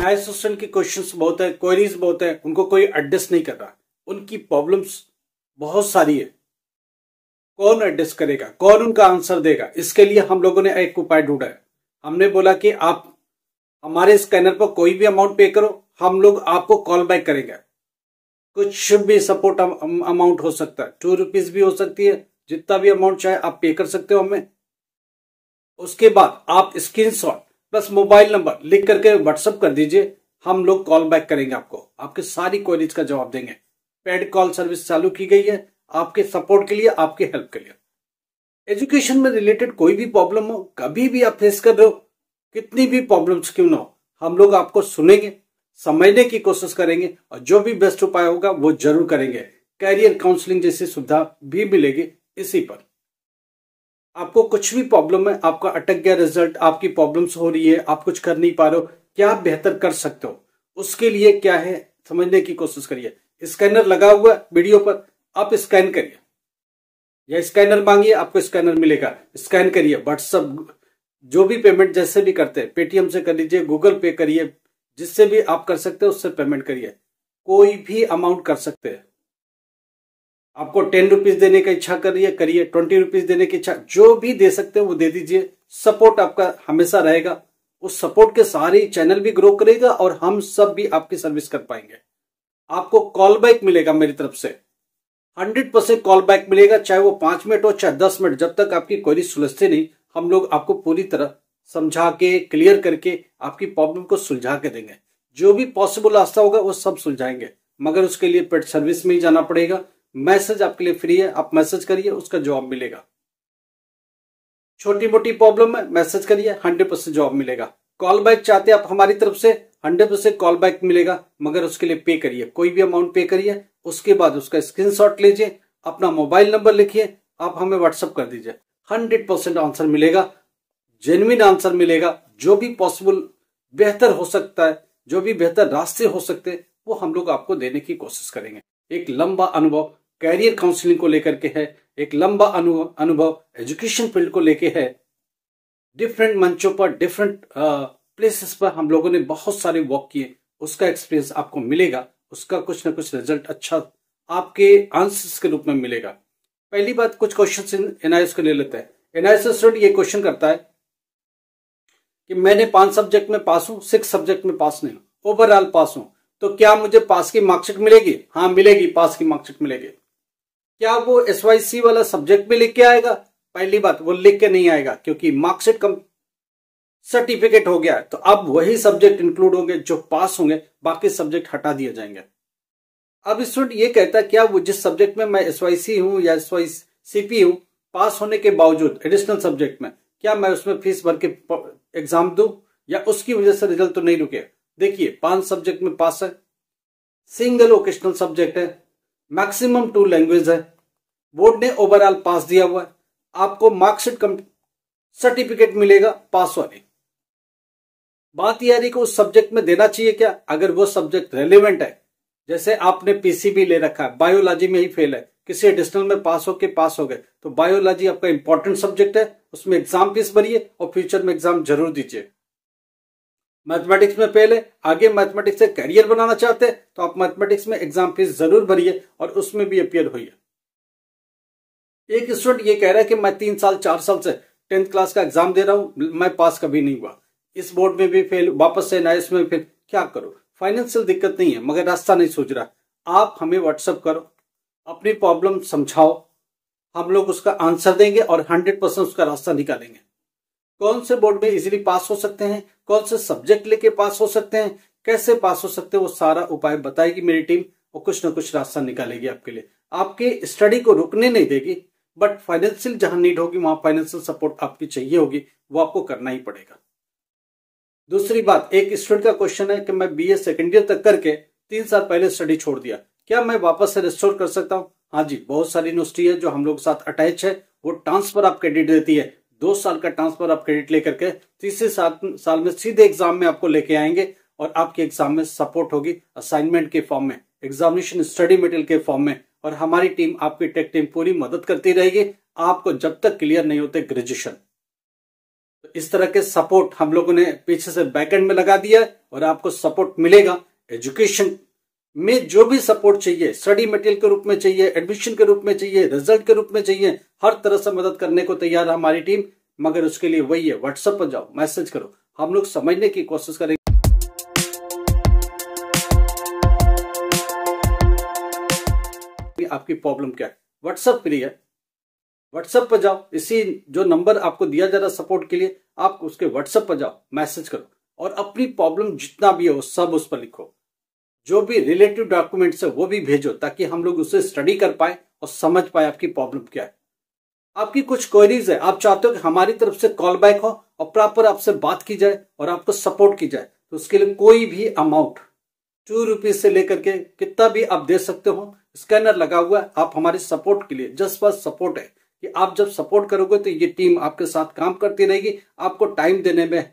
नए सेशन की क्वेश्चंस बहुत है, क्वेरीज बहुत है, उनको कोई एडजस्ट नहीं कर रहा। उनकी प्रॉब्लम्स बहुत सारी है। कौन एडजस्ट करेगा, कौन उनका आंसर देगा? इसके लिए हम लोगों ने एक उपाय ढूंढा है। हमने बोला कि आप हमारे स्कैनर पर कोई भी अमाउंट पे करो, हम लोग आपको कॉल बैक करेंगे। कुछ भी सपोर्ट अमाउंट हो सकता है, 2 रुपीज भी हो सकती है, जितना भी अमाउंट चाहे आप पे कर सकते हो हमें। उसके बाद आप स्क्रीनशॉट प्लस मोबाइल नंबर लिख करके व्हाट्सएप कर दीजिए, हम लोग कॉल बैक करेंगे आपको, आपके सारी क्वेरीज का जवाब देंगे। पेड कॉल सर्विस चालू की गई है आपके सपोर्ट के लिए, आपके हेल्प के लिए। एजुकेशन में रिलेटेड कोई भी प्रॉब्लम हो, कभी भी आप फेस कर रहे हो, कितनी भी प्रॉब्लम्स क्यों ना हो, हम लोग आपको सुनेंगे, समझने की कोशिश करेंगे और जो भी बेस्ट उपाय होगा वो जरूर करेंगे। कैरियर काउंसलिंग जैसी सुविधा भी मिलेगी इसी पर। आपको कुछ भी प्रॉब्लम है, आपका अटक गया रिजल्ट, आपकी प्रॉब्लम्स हो रही है, आप कुछ कर नहीं पा रहे हो, क्या आप बेहतर कर सकते हो, उसके लिए क्या है समझने की कोशिश करिए। स्कैनर लगा हुआ है वीडियो पर, आप स्कैन करिए, या स्कैनर मांगिए आपको स्कैनर मिलेगा, स्कैन करिए। व्हाट्सएप जो भी पेमेंट जैसे भी करते हैं, पेटीएम से कर लीजिए, गूगल पे करिए, जिससे भी आप कर सकते हो उससे पेमेंट करिए। कोई भी अमाउंट कर सकते हैं। आपको 10 रुपीज देने का इच्छा करिए, करिए। 20 रुपीज देने की इच्छा, जो भी दे सकते हो वो दे दीजिए। सपोर्ट आपका हमेशा रहेगा, उस सपोर्ट के सारे चैनल भी ग्रो करेगा और हम सब भी आपकी सर्विस कर पाएंगे। आपको कॉल बैक मिलेगा मेरी तरफ से, 100% कॉल बैक मिलेगा, चाहे वो 5 मिनट हो चाहे 10 मिनट। जब तक आपकी क्वेरी सुलझती नहीं, हम लोग आपको पूरी तरह समझा के क्लियर करके आपकी प्रॉब्लम को सुलझा के देंगे। जो भी पॉसिबल रास्ता होगा वो सब सुलझाएंगे, मगर उसके लिए पेड सर्विस में ही जाना पड़ेगा। मैसेज आपके लिए फ्री है, आप मैसेज करिए, उसका जवाब मिलेगा। छोटी मोटी प्रॉब्लम है, मैसेज करिए, 100% जवाब मिलेगा। कॉल बैक चाहते हैं आप हमारी तरफ से, 100% कॉल बैक मिलेगा, मगर उसके लिए पे करिए, कोई भी अमाउंट पे करिए। उसके बाद उसका स्क्रीनशॉट लीजिए, अपना मोबाइल नंबर लिखिए, आप हमें व्हाट्सएप कर दीजिए। 100% आंसर मिलेगा, जेन्युइन आंसर मिलेगा। जो भी पॉसिबल बेहतर हो सकता है, जो भी बेहतर रास्ते हो सकते हैं, वो हम लोग आपको देने की कोशिश करेंगे। एक लंबा अनुभव कैरियर काउंसलिंग को लेकर के है, एक लंबा अनुभव एजुकेशन फील्ड को लेके है। डिफरेंट मंचों पर, डिफरेंट प्लेसेस पर हम लोगों ने बहुत सारे वॉक किए, उसका एक्सपीरियंस आपको मिलेगा, उसका कुछ ना कुछ रिजल्ट अच्छा आपके आंसर्स के रूप में मिलेगा। पहली बात, कुछ क्वेश्चन एनआईएस को ले लेते हैं। एनआईएस स्टूडेंट ये क्वेश्चन करता है कि मैंने 5 सब्जेक्ट में पास हूं, 6 सब्जेक्ट में पास नहीं हूं, ओवरऑल पास हूं, तो क्या मुझे पास की मार्कशीट मिलेगी? हाँ मिलेगी, पास की मार्कशीट मिलेगी। क्या वो एसवाईसी वाला सब्जेक्ट भी लिख के आएगा? पहली बात, वो लिख के नहीं आएगा, क्योंकि मार्कशीट कम सर्टिफिकेट हो गया है, तो अब वही सब्जेक्ट इंक्लूड होंगे जो पास होंगे, बाकी सब्जेक्ट हटा दिए जाएंगे। अब स्टूडेंट ये कहता है क्या वो जिस सब्जेक्ट में मैं एसवाईसी हूं या एसवाईसीपी हूं, पास होने के बावजूद एडिशनल सब्जेक्ट में, क्या मैं उसमें फीस भर के एग्जाम दूं या उसकी वजह से रिजल्ट तो नहीं रुके? देखिए, 5 सब्जेक्ट में पास है, सिंगल ओकेशनल सब्जेक्ट है, मैक्सिमम 2 लैंग्वेज है, बोर्ड ने ओवरऑल पास दिया हुआ है, आपको मार्कशीट कम सर्टिफिकेट मिलेगा पास वाली। बात यह है कि उस सब्जेक्ट में देना चाहिए क्या, अगर वो सब्जेक्ट रेलेवेंट है। जैसे आपने पीसीबी ले रखा है, बायोलॉजी में ही फेल है, किसी एडिशनल में पास हो गए, तो बायोलॉजी आपका इंपॉर्टेंट सब्जेक्ट है, उसमें एग्जाम फीस भरिए और फ्यूचर में एग्जाम जरूर दीजिए। मैथमेटिक्स में फेल है, आगे मैथमेटिक्स से करियर बनाना चाहते हैं, तो आप मैथमेटिक्स में एग्जाम फीस जरूर भरिए और उसमें भी अपियर होइए। एक स्टूडेंट ये कह रहा है कि मैं 3 साल 4 साल से 10th क्लास का एग्जाम दे रहा हूं, मैं पास कभी नहीं हुआ, इस बोर्ड में भी फेल, वापस से एनआईएस में फेल, क्या करूं? फाइनेंशियल दिक्कत नहीं है, मगर रास्ता नहीं सूझ रहा। आप हमें व्हाट्सएप करो, अपनी प्रॉब्लम समझाओ, हम लोग उसका आंसर देंगे और 100% उसका रास्ता निकालेंगे। कौन से बोर्ड में इजीली पास हो सकते हैं, कौन से सब्जेक्ट लेके पास हो सकते हैं, कैसे पास हो सकते हैं, वो सारा उपाय बताएगी मेरी टीम और कुछ ना कुछ रास्ता निकालेगी आपके लिए। आपके स्टडी को रुकने नहीं देगी, बट फाइनेंशियल जहां नीड होगी वहां फाइनेंशियल सपोर्ट आपकी चाहिए होगी, वो आपको करना ही पड़ेगा। दूसरी बात, एक स्टूडेंट का क्वेश्चन है कि मैं बीए सेकेंड ईयर तक करके 3 साल पहले स्टडी छोड़ दिया, क्या मैं वापस से रिस्टोर कर सकता हूं? हाँ जी, बहुत सारी यूनिवर्सिटी है जो हम लोग साथ अटैच है, वो ट्रांसफर आप क्रेडिट देती है। 2 साल का ट्रांसफर आप क्रेडिट लेकर के तीसरे साल में सीधे एग्जाम में आपको लेके आएंगे और आपके एग्जाम में सपोर्ट होगी असाइनमेंट के फॉर्म में, एग्जामिनेशन स्टडी मटेरियल के फॉर्म में, और हमारी टीम, आपकी टेक टीम पूरी मदद करती रहेगी आपको जब तक क्लियर नहीं होते ग्रेजुएशन। तो इस तरह के सपोर्ट हम लोगों ने पीछे से बैकएंड में लगा दिया है और आपको सपोर्ट मिलेगा। एजुकेशन में जो भी सपोर्ट चाहिए, स्टडी मटेरियल के रूप में चाहिए, एडमिशन के रूप में चाहिए, रिजल्ट के रूप में चाहिए, हर तरह से मदद करने को तैयार है हमारी टीम। मगर उसके लिए वही है, व्हाट्सएप पर जाओ, मैसेज करो, हम लोग समझने की कोशिश करेंगे आपकी प्रॉब्लम क्या है। व्हाट्सएप फ्री है, व्हाट्सएप पर जाओ, इसी जो नंबर आपको दिया जा रहा है सपोर्ट के लिए, आप उसके व्हाट्सएप पर जाओ, मैसेज करो और अपनी प्रॉब्लम जितना भी हो सब उस पर लिखो। जो भी रिलेटिव डॉक्यूमेंट्स है वो भी भेजो ताकि हम लोग उसे स्टडी कर पाए और समझ पाए आपकी प्रॉब्लम क्या है। आपकी कुछ क्वेरीज है, आप चाहते हो कि हमारी तरफ से कॉल बैक हो और प्रॉपर आपसे बात की जाए और आपको सपोर्ट की जाए, तो उसके लिए कोई भी अमाउंट ₹2 से लेकर के कितना भी आप दे सकते हो। स्कैनर लगा हुआ है, आप हमारे सपोर्ट के लिए, जस्ट फॉर सपोर्ट है कि आप जब सपोर्ट करोगे तो ये टीम आपके साथ काम करती रहेगी, आपको टाइम देने में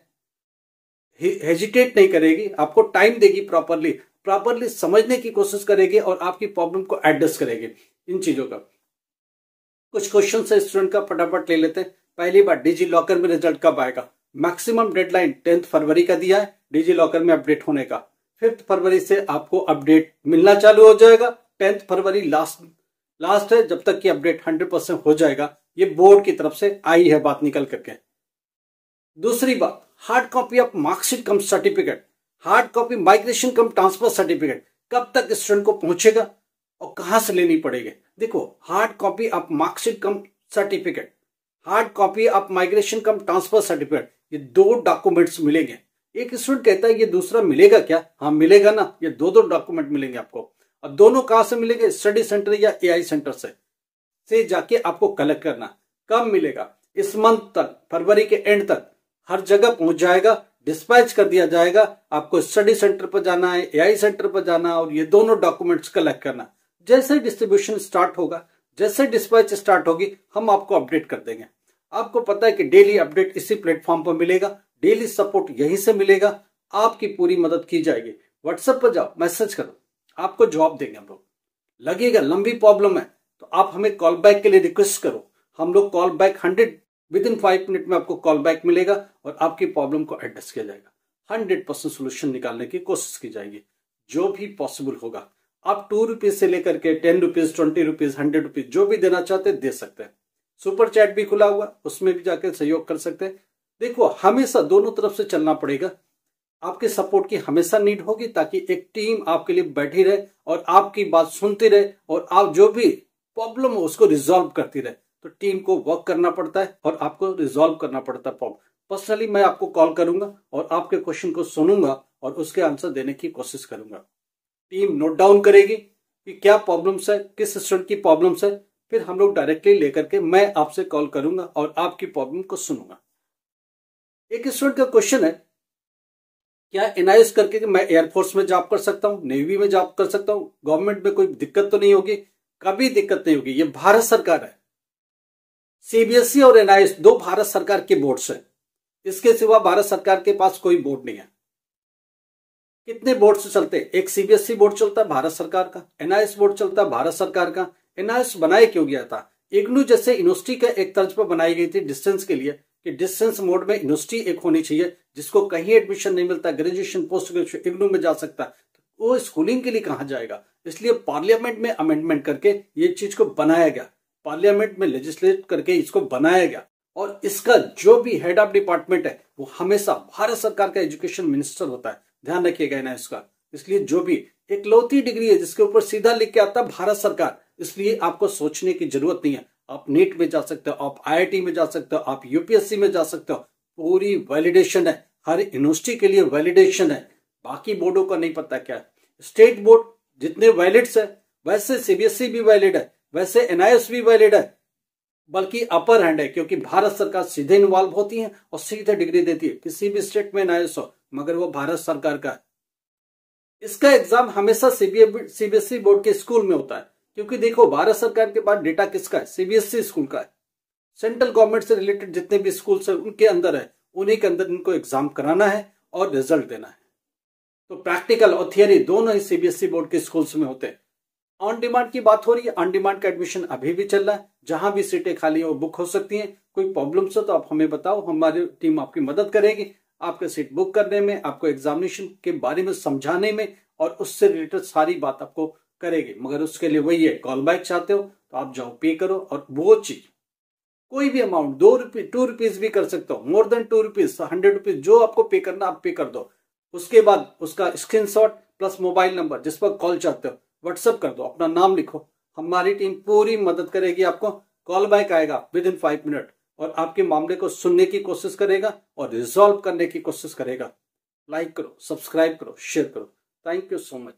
हेजिटेट नहीं करेगी, आपको टाइम देगी, प्रॉपरली समझने की कोशिश करेगी और आपकी प्रॉब्लम को एड्रेस करेगी। इन चीजों का कुछ क्वेश्चन है स्टूडेंट का, फटाफट ले लेते हैं। पहली बात, डिजी लॉकर में रिजल्ट कब आएगा? मैक्सिमम डेडलाइन 10 फरवरी का दिया है डिजी लॉकर में अपडेट होने का। 5 फरवरी से आपको अपडेट मिलना चालू हो जाएगा। 10 फरवरी लास्ट है, जब तक कि अपडेट 100% हो जाएगा। ये बोर्ड की तरफ से आई है बात निकल करके। दूसरी बात, hard copy of marksheet come certificate, hard copy migration come transfer certificate कब तक स्टूडेंट को पहुंचेगा और कहां से लेनी पड़ेगी? देखो, hard copy of marksheet come certificate, hard copy of migration come transfer certificate, ये 2 डॉक्यूमेंट्स मिलेंगे। एक स्टूडेंट कहता है ये दूसरा मिलेगा क्या? हाँ मिलेगा ना, ये 2 डॉक्यूमेंट मिलेंगे आपको। और दोनों कहां से मिलेंगे? स्टडी सेंटर या एआई सेंटर से जाके आपको कलेक्ट करना। कब मिलेगा? इस मंथ तक, फरवरी के एंड तक हर जगह पहुंच जाएगा, डिस्पैच कर दिया जाएगा। आपको स्टडी सेंटर पर जाना है, एआई सेंटर पर जाना और ये दोनों डॉक्यूमेंट्स कलेक्ट करना। जैसे डिस्ट्रीब्यूशन स्टार्ट होगा, जैसे डिस्पैच स्टार्ट होगी, हम आपको अपडेट कर देंगे। आपको पता है कि डेली अपडेट इसी प्लेटफॉर्म पर मिलेगा, डेली सपोर्ट यहीं से मिलेगा, आपकी पूरी मदद की जाएगी। व्हाट्सएप पर जाओ, मैसेज करो, आपको जवाब देंगे हम लोग। लगेगा लंबी प्रॉब्लम है तो आप हमें कॉल बैक के लिए रिक्वेस्ट करो, हम लोग कॉल बैक 5 मिनट में आपको कॉल बैक मिलेगा और आपकी प्रॉब्लम को एड्रेस किया जाएगा। 100% सोल्यूशन निकालने की कोशिश की जाएगी, जो भी पॉसिबल होगा। आप ₹2 से लेकर के ₹10, ₹20, ₹100 जो भी देना चाहते दे सकते हैं। सुपर चैट भी खुला हुआ, उसमें भी जाकर सहयोग कर सकते हैं। देखो, हमेशा दोनों तरफ से चलना पड़ेगा। आपके सपोर्ट की हमेशा नीड होगी ताकि एक टीम आपके लिए बैठी रहे और आपकी बात सुनती रहे और आप जो भी प्रॉब्लम हो उसको रिजॉल्व करती रहे। तो टीम को वर्क करना पड़ता है और आपको रिजॉल्व करना पड़ता है प्रॉब्लम। पर्सनली मैं आपको कॉल करूंगा और आपके क्वेश्चन को सुनूंगा और उसके आंसर देने की कोशिश करूंगा। टीम नोट डाउन करेगी कि क्या प्रॉब्लम्स है, किस स्टूडेंट की प्रॉब्लम्स है, फिर हम लोग डायरेक्टली लेकर के मैं आपसे कॉल करूंगा और आपकी प्रॉब्लम को सुनूंगा। एक स्टूडेंट का क्वेश्चन है, क्या एनआईएस करके मैं एयरफोर्स में जॉब कर सकता हूँ, नेवी में जॉब कर सकता हूँ, गवर्नमेंट में कोई दिक्कत तो नहीं होगी? कभी दिक्कत नहीं होगी। ये भारत सरकार है, सीबीएसई और एनआईएस 2 भारत सरकार के बोर्ड्स है। इसके सिवा भारत सरकार के पास कोई बोर्ड नहीं है। कितने बोर्ड चलते हैं? एक सीबीएसई बोर्ड चलता है भारत सरकार का, एनआईएस बोर्ड चलता है भारत सरकार का। एनआईएस बनाया क्यों गया था? इग्नू जैसे यूनिवर्सिटी का एक तर्ज पर बनाई गई थी डिस्टेंस के लिए, कि डिस्टेंस मोड में यूनिवर्सिटी एक होनी चाहिए, जिसको कहीं एडमिशन नहीं मिलता, ग्रेजुएशन पोस्ट ग्रेजुएशन इग्नू में जा सकता है, तो वो स्कूलिंग के लिए कहां जाएगा? इसलिए पार्लियामेंट में अमेंडमेंट करके ये चीज को बनाया गया, पार्लियामेंट में लेजिस्लेट करके इसको बनाया गया। और इसका जो भी हेड ऑफ डिपार्टमेंट है वो हमेशा भारत सरकार का एजुकेशन मिनिस्टर होता है, ध्यान रखिएगा ना इसका। इसलिए जो भी इकलौती डिग्री है जिसके ऊपर सीधा लिख के आता भारत सरकार, इसलिए आपको सोचने की जरूरत नहीं है। आप नीट में जा सकते हो, आप आईआईटी में जा सकते हो, आप यूपीएससी में जा सकते हो, पूरी वैलिडेशन है, हर यूनिवर्सिटी के लिए वैलिडेशन है। बाकी बोर्डों का नहीं पता क्या है। स्टेट बोर्ड जितने वैलिड्स है वैसे सीबीएसई भी वैलिड है, वैसे एनआईएस भी वैलिड है, बल्कि अपर हैंड है, क्योंकि भारत सरकार सीधे इन्वॉल्व होती है और सीधे डिग्री देती है। किसी भी स्टेट में एनआईएस हो मगर वो भारत सरकार का है। इसका एग्जाम हमेशा सीबीएसई बोर्ड के स्कूल में होता है, क्योंकि देखो भारत सरकार के पास डेटा किसका है? सीबीएसई स्कूल का है। सेंट्रल गवर्नमेंट से रिलेटेड जितने भी स्कूल्स है उनके अंदर है, उन्हीं के अंदर इनको एग्जाम कराना है और रिजल्ट देना है। तो प्रैक्टिकल और थियरी दोनों ही सीबीएसई बोर्ड के स्कूल्स में होते हैं। ऑन डिमांड की बात हो रही है, ऑन डिमांड का एडमिशन अभी भी चल रहा है। जहां भी सीटें खाली हो बुक हो सकती हैं। कोई प्रॉब्लम्स हो तो आप हमें बताओ, हमारी टीम आपकी मदद करेगी आपके सीट बुक करने में, आपको एग्जामिनेशन के बारे में समझाने में, और उससे रिलेटेड सारी बात आपको करेगी। मगर उसके लिए वही है, कॉल बैक चाहते हो तो आप जाओ पे करो, और वो चीज कोई भी अमाउंट, 2 रुपीज भी कर सकते हो, मोर देन 2 रुपीज, 100 रुपीज, जो आपको पे करना आप पे कर दो। उसके बाद उसका स्क्रीनशॉट प्लस मोबाइल नंबर जिस पर कॉल चाहते हो व्हाट्सएप कर दो, अपना नाम लिखो, हमारी टीम पूरी मदद करेगी आपको। कॉल बैक आएगा विद इन 5 मिनट और आपके मामले को सुनने की कोशिश करेगा और रिजॉल्व करने की कोशिश करेगा। लाइक करो, सब्सक्राइब करो, शेयर करो। Thank you so much.